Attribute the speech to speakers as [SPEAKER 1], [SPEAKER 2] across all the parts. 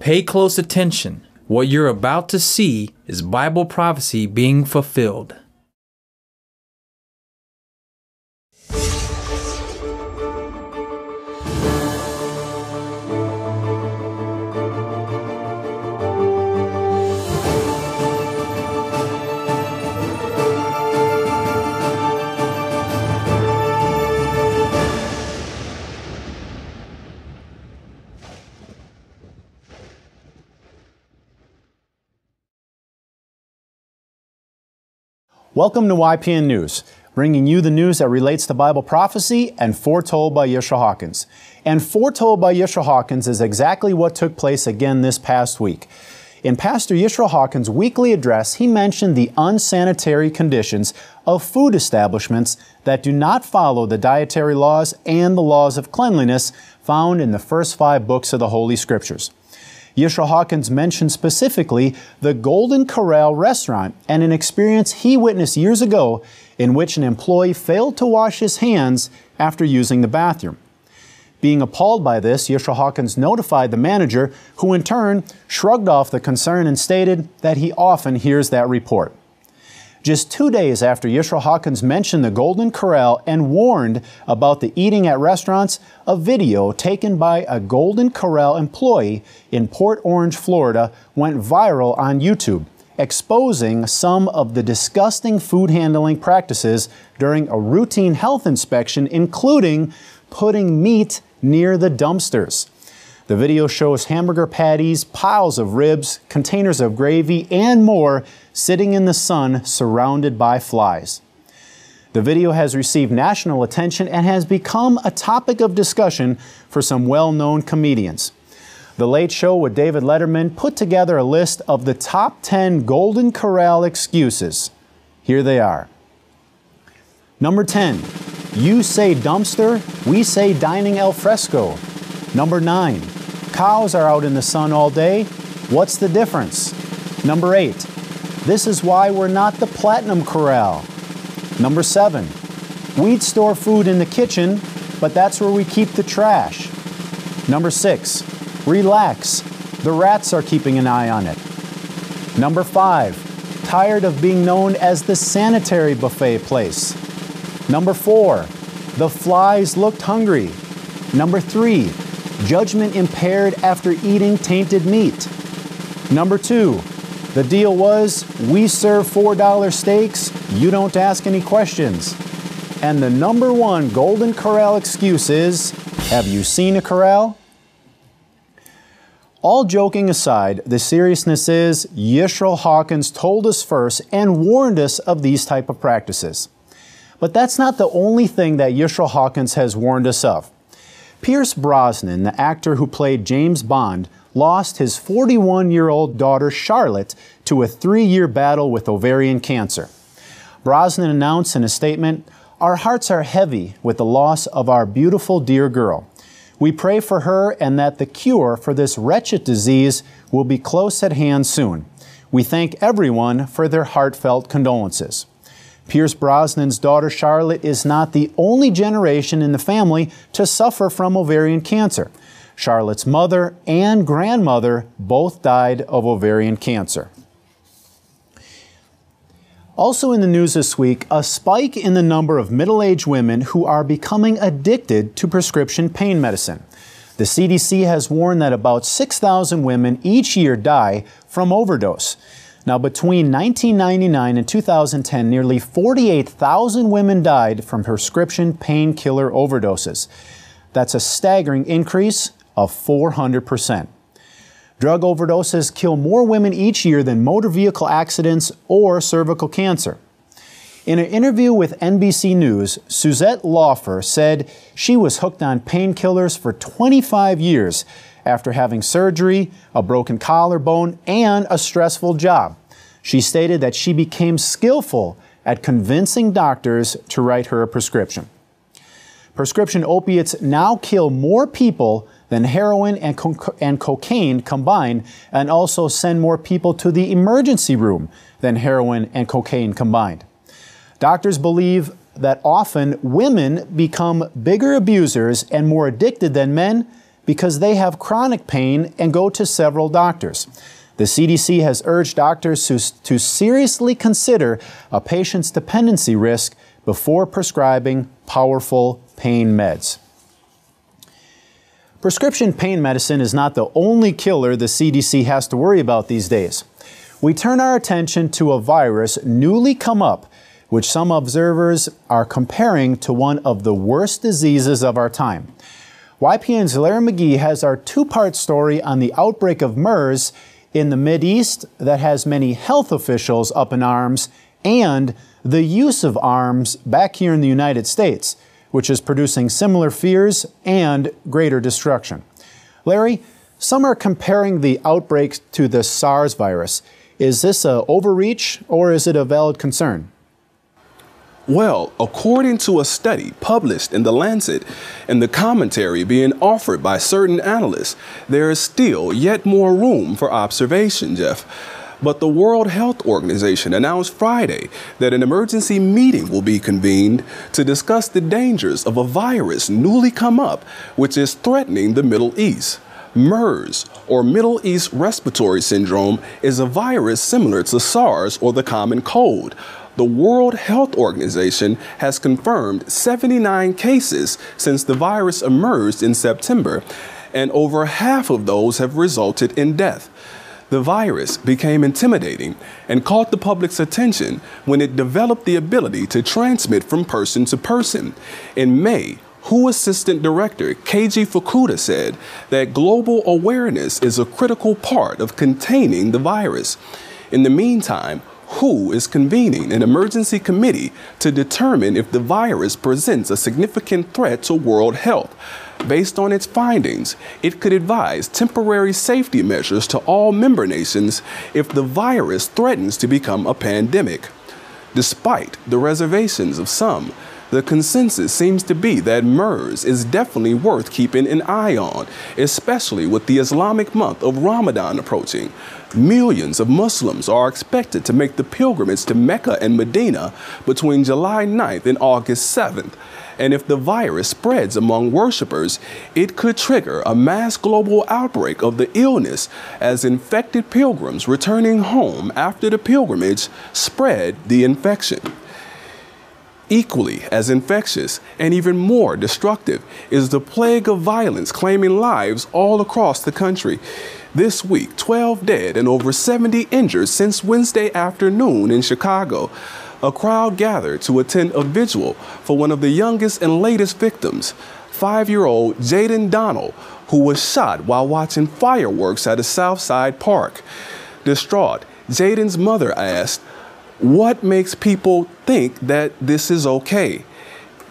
[SPEAKER 1] Pay close attention. What you're about to see is Bible prophecy being fulfilled.
[SPEAKER 2] Welcome to YPN News, bringing you the news that relates to Bible prophecy and foretold by Yisrayl Hawkins. And foretold by Yisrayl Hawkins is exactly what took place again this past week. In Pastor Yisrayl Hawkins' weekly address, he mentioned the unsanitary conditions of food establishments that do not follow the dietary laws and the laws of cleanliness found in the first 5 books of the Holy Scriptures. Yisrayl Hawkins mentioned specifically the Golden Corral restaurant and an experience he witnessed years ago in which an employee failed to wash his hands after using the bathroom. Being appalled by this, Yisrayl Hawkins notified the manager, who in turn shrugged off the concern and stated that he often hears that report. Just 2 days after Yisrayl Hawkins mentioned the Golden Corral and warned about the eating at restaurants, a video taken by a Golden Corral employee in Port Orange, Florida, went viral on YouTube, exposing some of the disgusting food handling practices during a routine health inspection, including putting meat near the dumpsters. The video shows hamburger patties, piles of ribs, containers of gravy, and more sitting in the sun surrounded by flies. The video has received national attention and has become a topic of discussion for some well-known comedians. The Late Show with David Letterman put together a list of the top 10 Golden Corral excuses. Here they are. Number 10, you say dumpster, we say dining al fresco. Number 9, cows are out in the sun all day. What's the difference? Number 8, this is why we're not the Platinum Corral. Number 7, we'd store food in the kitchen, but that's where we keep the trash. Number 6, relax, the rats are keeping an eye on it. Number 5, tired of being known as the sanitary buffet place. Number 4, the flies looked hungry. Number 3, judgment impaired after eating tainted meat. Number 2, the deal was, we serve $4 steaks, you don't ask any questions. And the number 1 Golden Corral excuse is, have you seen a corral? All joking aside, the seriousness is, Yisrayl Hawkins told us first and warned us of these type of practices. But that's not the only thing that Yisrayl Hawkins has warned us of. Pierce Brosnan, the actor who played James Bond, lost his 41-year-old daughter Charlotte to a 3-year battle with ovarian cancer. Brosnan announced in a statement, "Our hearts are heavy with the loss of our beautiful dear girl. We pray for her and that the cure for this wretched disease will be close at hand soon. We thank everyone for their heartfelt condolences." Pierce Brosnan's daughter Charlotte is not the only generation in the family to suffer from ovarian cancer. Charlotte's mother and grandmother both died of ovarian cancer. Also in the news this week, a spike in the number of middle-aged women who are becoming addicted to prescription pain medicine. The CDC has warned that about 6,000 women each year die from overdose. Now, between 1999 and 2010, nearly 48,000 women died from prescription painkiller overdoses. That's a staggering increase of 400%. Drug overdoses kill more women each year than motor vehicle accidents or cervical cancer. In an interview with NBC News, Suzette Laufer said she was hooked on painkillers for 25 years after having surgery, a broken collarbone, and a stressful job. She stated that she became skillful at convincing doctors to write her a prescription. Prescription opiates now kill more people than heroin and cocaine combined, and also send more people to the emergency room than heroin and cocaine combined. Doctors believe that often women become bigger abusers and more addicted than men because they have chronic pain and go to several doctors. The CDC has urged doctors to seriously consider a patient's dependency risk before prescribing powerful pain meds. Prescription pain medicine is not the only killer the CDC has to worry about these days. We turn our attention to a virus newly come up, which some observers are comparing to one of the worst diseases of our time. YPN's Larry McGee has our two-part story on the outbreak of MERS in the Mideast that has many health officials up in arms, and the use of arms back here in the United States, which is producing similar fears and greater destruction. Larry, some are comparing the outbreak to the SARS virus. Is this an overreach or is it a valid concern?
[SPEAKER 3] Well, according to a study published in The Lancet and the commentary being offered by certain analysts, there is still yet more room for observation, Jeff. But the World Health Organization announced Friday that an emergency meeting will be convened to discuss the dangers of a virus newly come up, which is threatening the Middle East. MERS, or Middle East Respiratory Syndrome, is a virus similar to SARS or the common cold. The World Health Organization has confirmed 79 cases since the virus emerged in September, and over half of those have resulted in death. The virus became intimidating and caught the public's attention when it developed the ability to transmit from person to person. In May, WHO Assistant Director Keiji Fukuda said that global awareness is a critical part of containing the virus. In the meantime, WHO is convening an emergency committee to determine if the virus presents a significant threat to world health. Based on its findings, it could advise temporary safety measures to all member nations if the virus threatens to become a pandemic. Despite the reservations of some, the consensus seems to be that MERS is definitely worth keeping an eye on, especially with the Islamic month of Ramadan approaching. Millions of Muslims are expected to make the pilgrimage to Mecca and Medina between July 9th and August 7th. And if the virus spreads among worshippers, it could trigger a mass global outbreak of the illness as infected pilgrims returning home after the pilgrimage spread the infection. Equally as infectious and even more destructive is the plague of violence claiming lives all across the country. This week, 12 dead and over 70 injured since Wednesday afternoon in Chicago. A crowd gathered to attend a vigil for one of the youngest and latest victims, 5-year-old Jaden Donald, who was shot while watching fireworks at a Southside park. Distraught, Jaden's mother asked, "What makes people think that this is okay?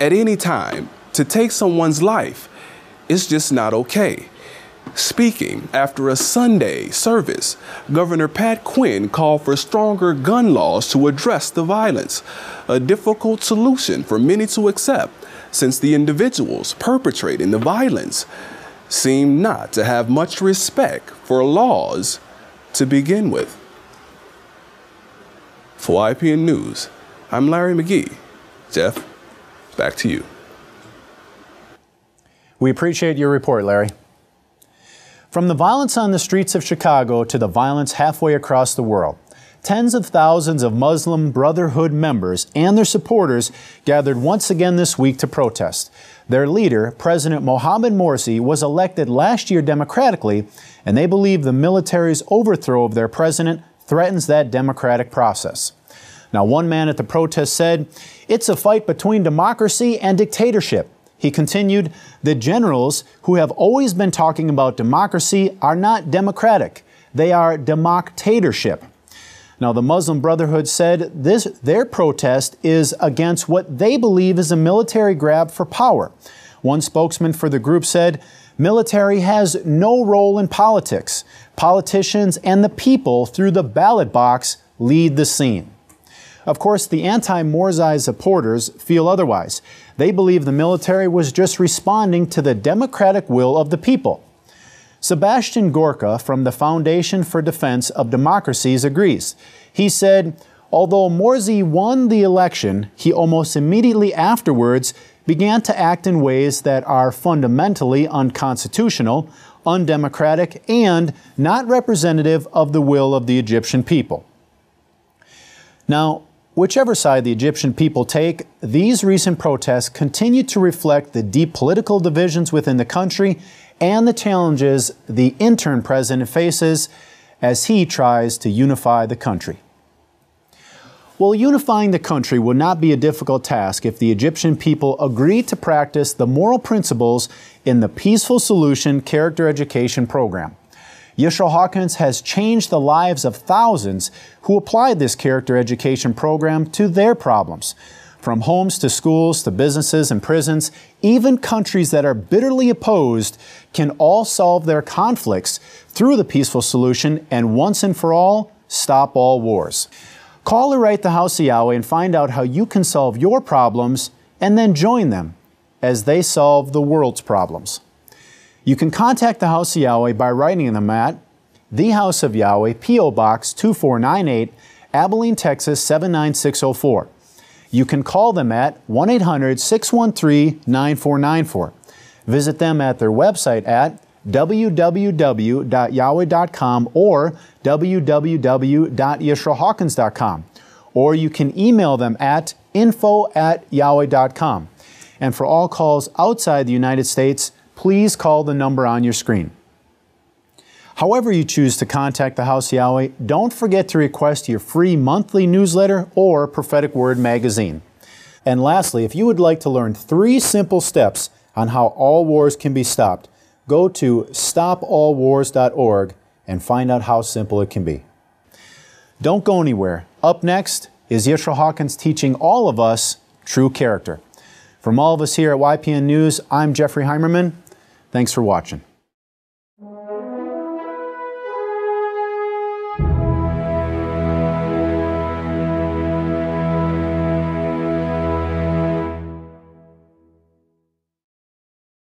[SPEAKER 3] At any time, to take someone's life is just not okay." Speaking after a Sunday service, Governor Pat Quinn called for stronger gun laws to address the violence, a difficult solution for many to accept since the individuals perpetrating the violence seem not to have much respect for laws to begin with. For YPN News, I'm Larry McGee. Jeff, back to you.
[SPEAKER 2] We appreciate your report, Larry. From the violence on the streets of Chicago to the violence halfway across the world, tens of thousands of Muslim Brotherhood members and their supporters gathered once again this week to protest. Their leader, President Mohamed Morsi, was elected last year democratically, and they believe the military's overthrow of their president threatens that democratic process. Now, one man at the protest said, "It's a fight between democracy and dictatorship." He continued, "The generals who have always been talking about democracy are not democratic. They are democtatorship." Now, the Muslim Brotherhood said their protest is against what they believe is a military grab for power. One spokesman for the group said, "Military has no role in politics. Politicians and the people through the ballot box lead the scene." Of course, the anti-Morsi supporters feel otherwise. They believe the military was just responding to the democratic will of the people. Sebastian Gorka from the Foundation for Defense of Democracies agrees. He said, "Although Morsi won the election, he almost immediately afterwards began to act in ways that are fundamentally unconstitutional, undemocratic, and not representative of the will of the Egyptian people. Now, whichever side the Egyptian people take, these recent protests continue to reflect the deep political divisions within the country and the challenges the interim president faces as he tries to unify the country. Well, unifying the country would not be a difficult task if the Egyptian people agreed to practice the moral principles in the Peaceful Solution Character Education Program. Yisrayl Hawkins has changed the lives of thousands who applied this character education program to their problems. From homes to schools to businesses and prisons, even countries that are bitterly opposed can all solve their conflicts through the peaceful solution and once and for all, stop all wars. Call or write the House of Yahweh and find out how you can solve your problems and then join them as they solve the world's problems. You can contact the House of Yahweh by writing them at The House of Yahweh, P.O. Box 2498, Abilene, Texas 79604. You can call them at 1-800-613-9494. Visit them at their website at www.yahweh.com or www.yisraelhawkins.com. Or you can email them at info@yahweh.com. And for all calls outside the United States, please call the number on your screen. However you choose to contact the House of Yahweh, don't forget to request your free monthly newsletter or Prophetic Word magazine. And lastly, if you would like to learn 3 simple steps on how all wars can be stopped, go to stopallwars.org and find out how simple it can be. Don't go anywhere. Up next is Yisrayl Hawkins teaching all of us true character. From all of us here at YPN News, I'm Jeffrey Heimerman. Thanks for watching.